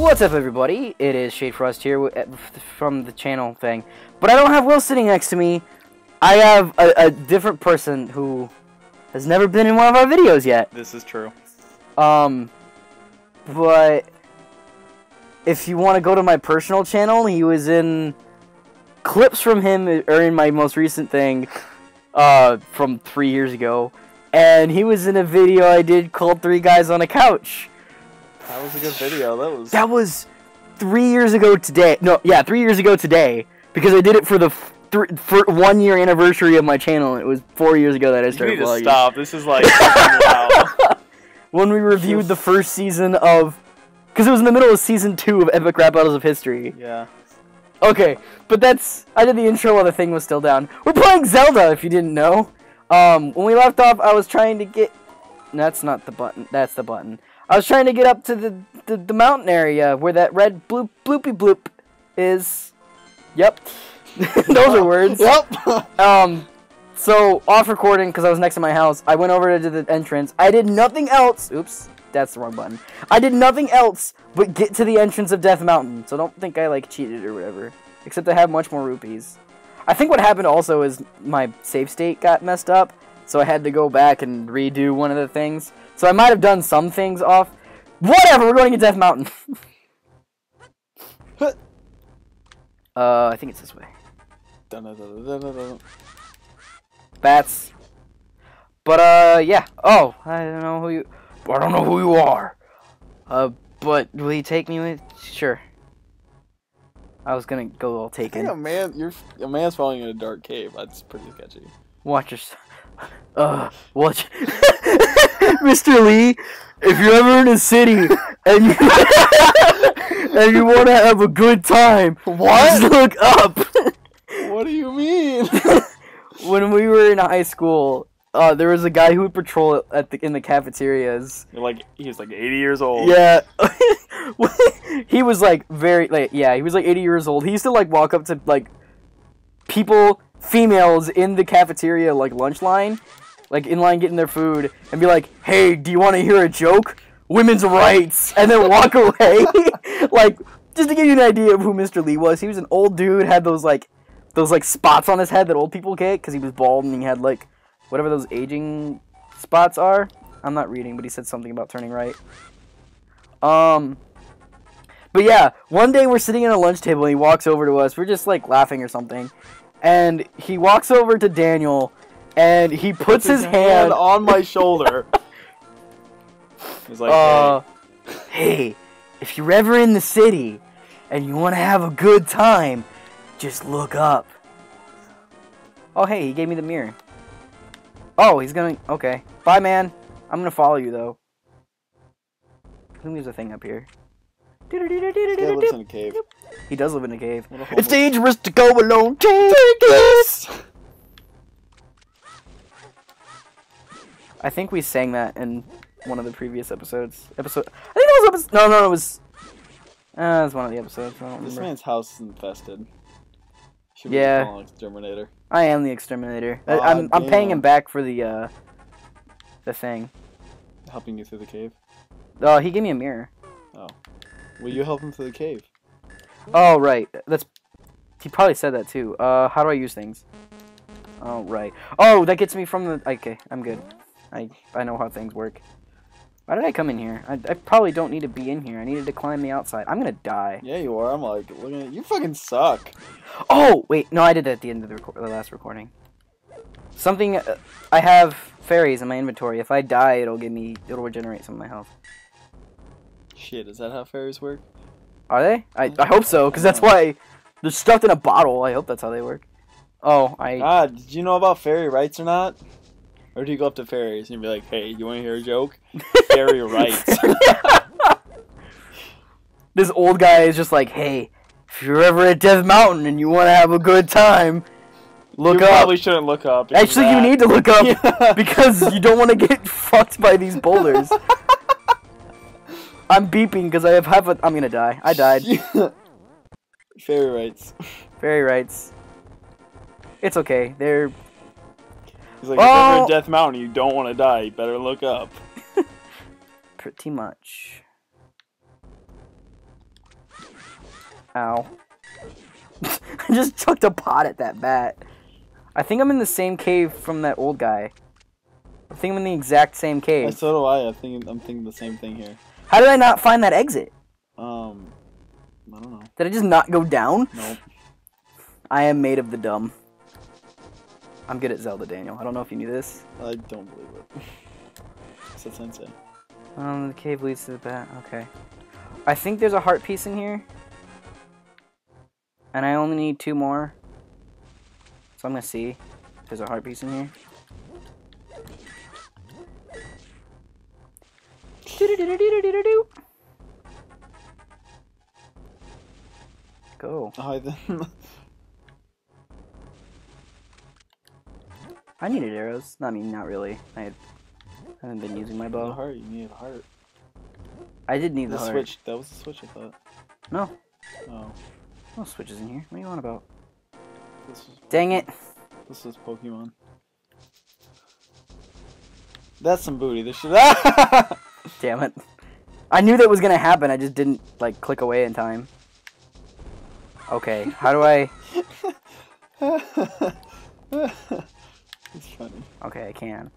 What's up, everybody? It is Shadefrost here from the channel thing. But I don't have Will sitting next to me. I have a different person who has never been in one of our videos yet. This is true. But if you want to go to my personal channel, he was in clips from him, or in my most recent thing, from 3 years ago. And he was in a video I did called 3 Guys on a Couch. That was a good video. That was 3 years ago today. No, yeah, 3 years ago today. Because I did it for the for 1 year anniversary of my channel. It was 4 years ago that I started vlogging. You need to stop. This is like when we reviewed the first season of, because it was in the middle of season 2 of Epic Rap Battles of History. Yeah. Okay, but I did the intro while the thing was still down. We're playing Zelda, if you didn't know. When we left off, I was trying to get. That's not the button. That's the button. I was trying to get up to the mountain area where that red bloopy bloop is. Yep. Those are words. Yep. So, off recording, because I was next to my house, I went over to the entrance. I did nothing else. Oops, that's the wrong button. I did nothing else but get to the entrance of Death Mountain. So don't think I, like, cheated or whatever. Except I have much more rupees. I think what happened also is my save state got messed up. So I had to go back and redo one of the things. So I might have done some things off. Whatever, we're going to Death Mountain. I think it's this way. Bats. But, yeah. Oh, I don't know who you... I don't know who you are. But will you take me with... Sure. I was gonna go all taken. A man's falling in a dark cave. That's pretty sketchy. Watch yourself. Watch. Mr. Lee, if you're ever in a city and you and you want to have a good time, just look up. What do you mean? When we were in high school, there was a guy who would patrol in the cafeterias. He was like 80 years old. Yeah. He was like he was like 80 years old. He used to like walk up to like females in the cafeteria, like lunch line, like in line getting their food, and be like, "Hey, do you want to hear a joke? Women's rights," and then walk away. Like, just to give you an idea of who Mr. Lee was, he was an old dude, had those spots on his head that old people get because he was bald, and he had like whatever those aging spots are. I'm not reading, but he said something about turning right. But yeah, one day we're sitting at a lunch table and he walks over to us. We're just like laughing or something. And he walks over to Daniel and he puts his hand on my shoulder. He's like, hey, if you're ever in the city and you want to have a good time, just look up. Oh, hey, he gave me the mirror. Oh, he's gonna... Okay. Bye, man. I'm gonna follow you, though. I think there's a thing up here. This guy lives in a cave. He does live in a cave. It's dangerous to go alone. Take this! I think we sang that in one of the previous episodes. I think it was No, it was... it was one of the episodes. I don't remember. This man's house is infested. Should be calling exterminator. I am the exterminator. I'm paying him back for the thing. Helping you through the cave? Oh, he gave me a mirror. Oh. Will you help him through the cave? Oh, right. He probably said that too. How do I use things? Oh, right. Oh, that gets me from the... Okay, I'm good. I know how things work. Why did I come in here? I probably don't need to be in here. I needed to climb the outside. I'm gonna die. Yeah, you are. I'm like, looking at you. Fucking suck. Oh, wait. No, I did that at the end of the last recording. Something... I have fairies in my inventory. If I die, it'll regenerate some of my health. Shit, is that how fairies work? Are they? I hope so, because that's why they're stuffed in a bottle. I hope that's how they work. Oh, did you know about fairy rights or not? Or do you go up to fairies and be like, hey, you want to hear a joke? Fairy rights. This old guy is just like, hey, if you're ever at Death Mountain and you want to have a good time, look up. You probably shouldn't look up. Actually, you need to look up because you don't want to get fucked by these boulders. I'm beeping because I'm gonna die. I died. Fairy rights. Fairy rights. It's okay. They're... He's like, if you're ever at Death Mountain you don't want to die, you better look up. Pretty much. Ow. I just chucked a pot at that bat. I think I'm in the same cave from that old guy. I think I'm in the exact same cave. So do I. I'm thinking the same thing here. How did I not find that exit? I don't know. Did I just not go down? Nope. I am made of the dumb. I'm good at Zelda, Daniel. I don't know if you knew this. I don't believe it. It's a sensei. The cave leads to the bat. Okay. I think there's a heart piece in here. And I only need 2 more. So I'm gonna see if there's a heart piece in here. Go. I needed arrows. I mean, not really. I haven't been using my bow. The heart. You needed a heart. I did need the heart. Switch. That was the switch, I thought. No. Oh. No switches in here. What are you on about? Dang it. This is Pokemon. That's some booty. This should. Damn it. I knew that was gonna happen. I just didn't, like, click away in time. Okay. How do I... It's funny. Okay, I can.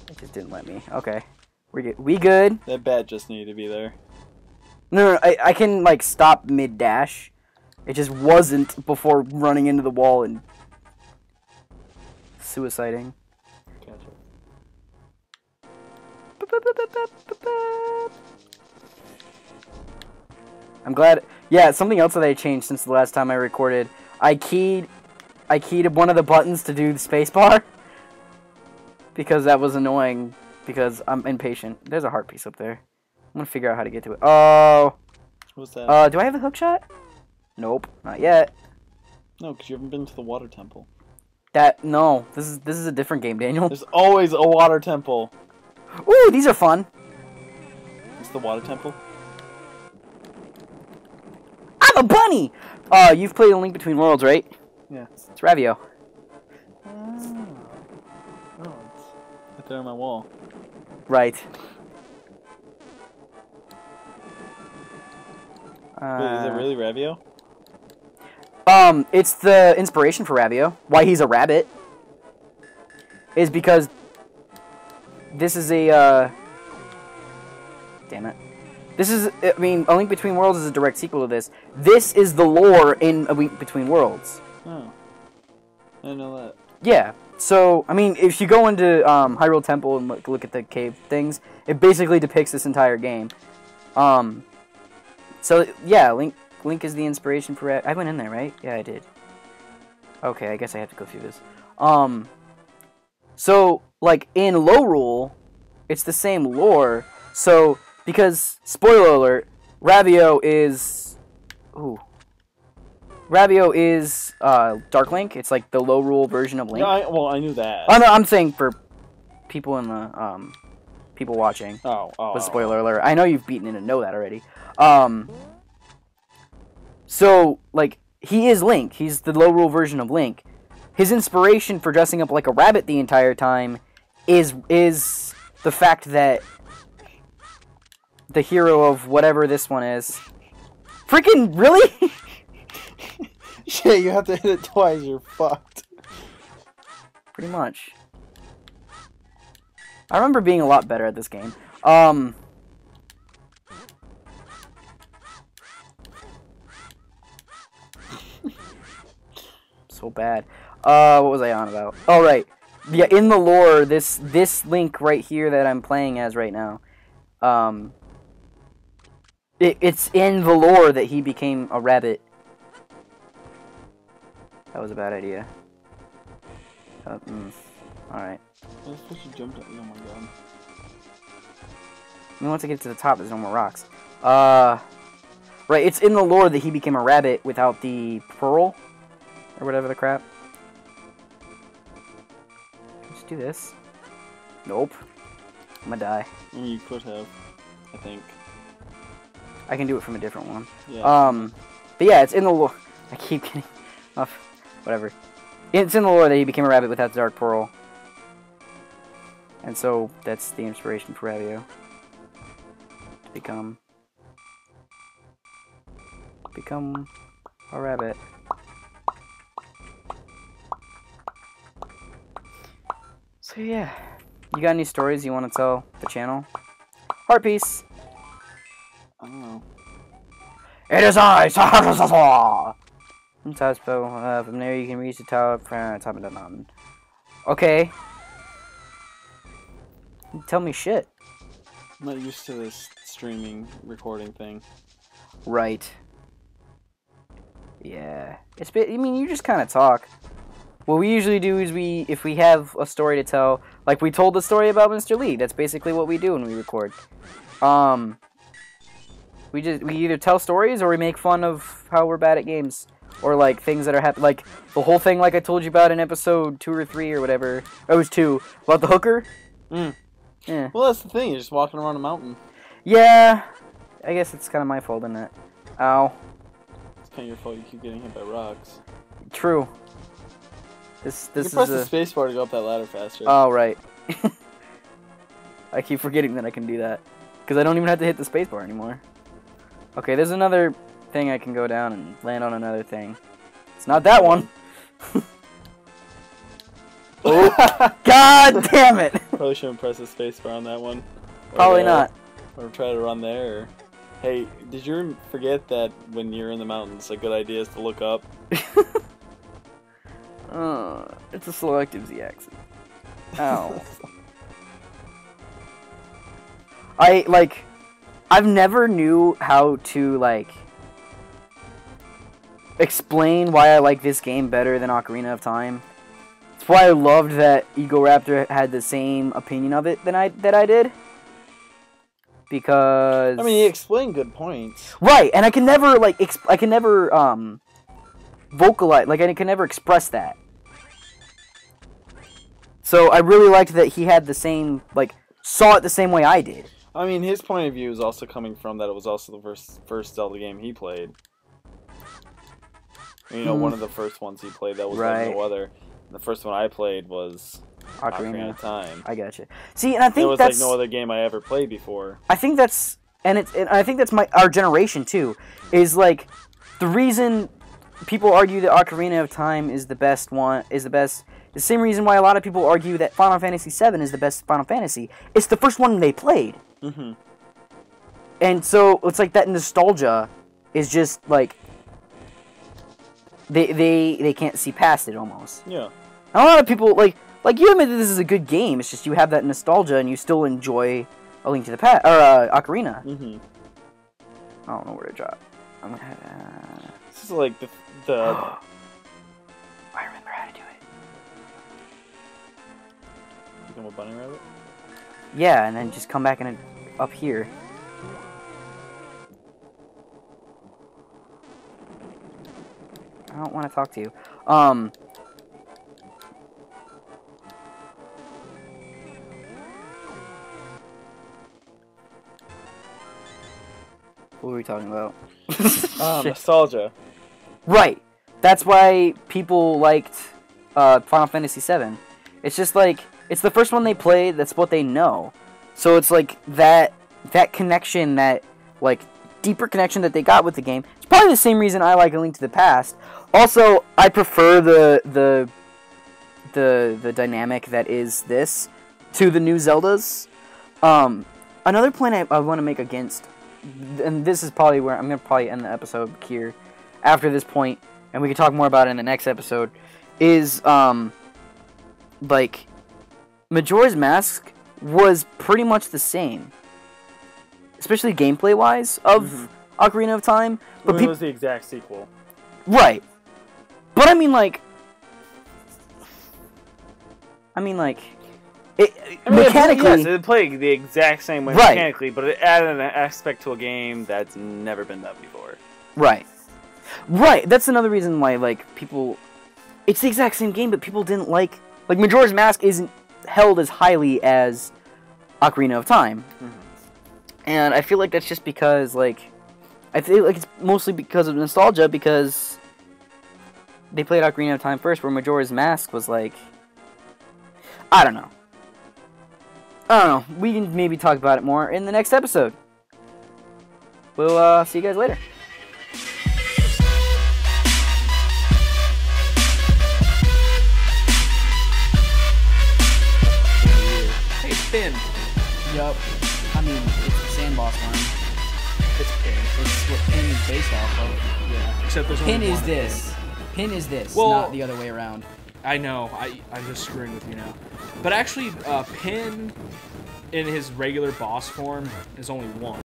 It just didn't let me. Okay. We good. That bat just needed to be there. No, I can, like, stop mid-dash. It just wasn't before running into the wall and suiciding. Gotcha. I'm glad. Yeah, something else that I changed since the last time I recorded. I keyed one of the buttons to do the spacebar because that was annoying because I'm impatient. There's a heart piece up there. I'm gonna figure out how to get to it. Oh. What's that? Do I have a hook shot? Nope, not yet. No, because you haven't been to the water temple. No, this is a different game, Daniel. There's always a water temple. Ooh, these are fun. It's the water temple. I'm a bunny. You've played A Link Between Worlds, right? Yeah. It's Ravio. Oh, it's right there on my wall. Right. Wait, is it really Ravio? It's the inspiration for Ravio. Why he's a rabbit is because this is a, damn it. This is, I mean, A Link Between Worlds is a direct sequel to this. This is the lore in A Link Between Worlds. Oh. I didn't know that. Yeah. So, I mean, if you go into Hyrule Temple and look at the cave things, it basically depicts this entire game. So, yeah, Link is the inspiration for... I went in there, right? Yeah, I did. Okay, I guess I have to go through this. So, like, in Lorule, it's the same lore. So, because, spoiler alert, Ravio is... Ooh. Ravio is Dark Link. It's like the Lorule version of Link. Yeah, well, I knew that. Oh, no, I'm saying for people in the... people watching. Oh. Spoiler alert. I know you've beaten it and know that already. So, like, he is Link. He's the Lorule version of Link. His inspiration for dressing up like a rabbit the entire time is the fact that the hero of whatever this one is... Freaking, really? Yeah, you have to hit it twice, you're fucked. Pretty much. I remember being a lot better at this game. So bad. What was I on about? Oh, right. Yeah, in the lore, this Link right here that I'm playing as right now, it's in the lore that he became a rabbit. That was a bad idea. Alright. I thought you jumped at me, oh my god. I mean, once I get to the top, there's no more rocks. Right, it's in the lore that he became a rabbit without the pearl, or whatever the crap. Let's do this. Nope. I'm gonna die. I mean, you could have, I think. I can do it from a different one. Yeah. But yeah, it's in the lore. I keep getting off. Whatever. It's in the lore that he became a rabbit without the Dark Pearl. And so, that's the inspiration for Ravio. To become... become a rabbit. So yeah, you got any stories you want to tell the channel? Heart piece. I don't know. It is I, Satoru Iwata. From there you can reach the tower from top of the mountain. Okay. Tell me shit. I'm not used to this streaming recording thing. Right. Yeah. I mean, you just kind of talk. What we usually do is if we have a story to tell, like we told the story about Mr. Lee. That's basically what we do when we record. We either tell stories or we make fun of how we're bad at games, or like things that are happening. Like the whole thing, like I told you about in episode 2 or 3 or whatever. It was 2 about the hooker. Yeah. Well, that's the thing. You're just walking around a mountain. Yeah. I guess it's kind of my fault, isn't it? Ow. It's kind of your fault. You keep getting hit by rocks. True. This you is press the spacebar to go up that ladder faster. Oh, right. I keep forgetting that I can do that. Because I don't even have to hit the spacebar anymore. Okay, there's another thing I can go down and land on another thing. It's not that one. Oh, God damn it! Probably shouldn't press the spacebar on that one. Probably not. Or try to run there. Or... Hey, did you forget that when you're in the mountains, a good idea is to look up? It's a selective Z-axis. Ow. I've never knew how to, like, explain why I like this game better than Ocarina of Time. That's why I loved that Ego Raptor had the same opinion of it that I did. Because... I mean, he explained good points. Right, and I can never, like, vocalize, like, I can never express that. So I really liked that he had the same, like, saw it the same way I did. I mean, his point of view is also coming from that it was also the first Zelda game he played. You know, one of the first ones he played that was like no other. The first one I played was Ocarina of Time. I gotcha. See, and I think it was like no other game I ever played before. I think that's and I think that's our generation too. Is like the reason people argue that Ocarina of Time is the best one the same reason why a lot of people argue that Final Fantasy VII is the best Final Fantasy. It's the first one they played. Mm-hmm. And so it's like that nostalgia is just like they can't see past it almost. Yeah. And a lot of people like you admit that this is a good game. It's just you have that nostalgia and you still enjoy A Link to the Past or Ocarina. Mm-hmm. I don't know where to drop. I'm gonna. This is like the. I remember how to do it. Become a bunny rabbit? Yeah, and then just come back and up here. I don't want to talk to you. What were we talking about? Nostalgia. Right. That's why people liked Final Fantasy VII. It's just like, it's the first one they played, that's what they know. So it's like that connection, that like deeper connection that they got with the game. It's probably the same reason I like A Link to the Past. Also, I prefer the dynamic that is this to the new Zeldas. Another point I want to make against, and this is probably where I'm going to probably end the episode here after this point, and we can talk more about it in the next episode, is like Majora's Mask was pretty much the same, especially gameplay wise of Ocarina of Time. But it was the exact sequel, right? But I mean, like, mechanically, yes, it played the exact same way mechanically, but it added an aspect to a game that's never been done before. Right. Right. That's another reason why, like, people. It's the exact same game, but people didn't like Majora's Mask isn't held as highly as Ocarina of Time, and I feel like that's just because, like, I feel like it's mostly because of nostalgia, because they played Ocarina of Time first, where Majora's Mask was like, I don't know. We can maybe talk about it more in the next episode. We'll see you guys later. Pin. Yup. I mean, it's the sand boss one. It's Pin. It's what Pin is based off of. Yeah. Except there's Pin only is one this. Pin is this, Well, not the other way around. I know. I'm just screwing with you now. But actually, Pin in his regular boss form is only one.